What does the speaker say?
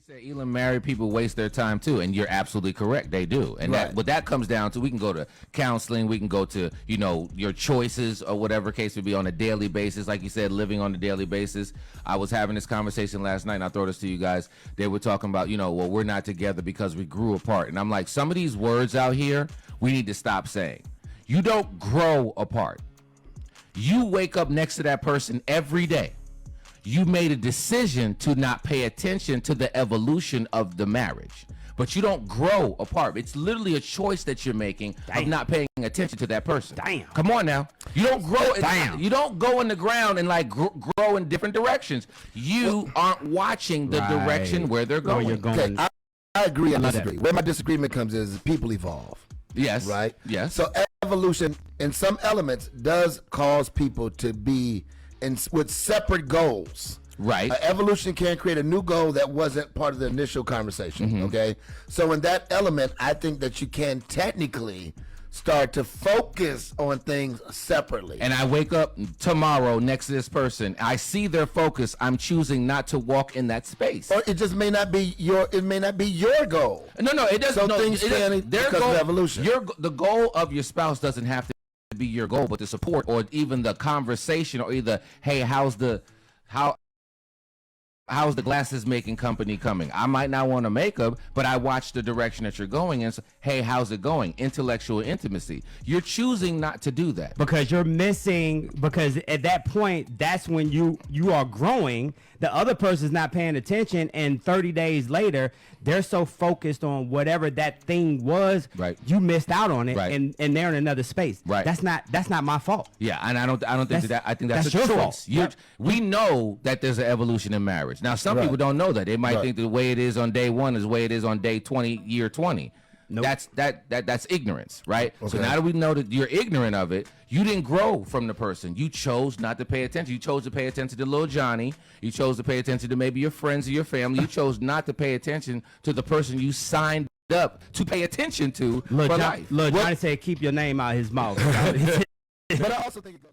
said Elam, married people waste their time too, and you're absolutely correct. They do, and Right. that what that comes down to. We can go to counseling, we can go to your choices or whatever case would be on a daily basis, like you said, living on a daily basis. I was having this conversation last night, and I throw this to you guys. They were talking about well, we're not together because we grew apart, and I'm like, some of these words out here we need to stop saying. You don't grow apart. You wake up next to that person every day. You made a decision to not pay attention to the evolution of the marriage, but you don't grow apart. It's literally a choice that you're making of not paying attention to that person. Damn. Come on now. You don't grow. Damn. You don't go in the ground and like grow in different directions. You aren't watching the direction where they're going. You're going. Okay, I agree and disagree. Where my disagreement comes is people evolve. Yes. Right? Yes. So evolution in some elements does cause people to be with separate goals. Right. Evolution can create a new goal that wasn't part of the initial conversation. Okay. So in that element, I think that you can technically start to focus on things separately. And I wake up tomorrow next to this person. I see their focus. I'm choosing not to walk in that space. Or it just may not be your goal. No, it doesn't. So no, things can because of evolution. The goal of your spouse doesn't have to be your goal, but the support or even the conversation or either, hey, how's the glasses making company coming? I might not want to make up, but I watch the direction that you're going and say, hey, how's it going? Intellectual intimacy. You're choosing not to do that. Because you're missing, because at that point, that's when you are growing. The other person's not paying attention, and 30 days later, they're so focused on whatever that thing was, right. You missed out on it, right. and they're in another space. Right. That's not my fault. Yeah, and I don't think that. I think that's a your choice. fault. Yep. We know that there's an evolution in marriage. Now, some people don't know that. They might think the way it is on day 1 is the way it is on day 20, year 20. Nope. That's ignorance, right? Okay. So now that we know that you're ignorant of it, you didn't grow from the person. You chose not to pay attention. You chose to pay attention to little Johnny. You chose to pay attention to maybe your friends or your family. You chose not to pay attention to the person you signed up to pay attention to for life. Little Johnny said, keep your name out of his mouth. But I also think it goes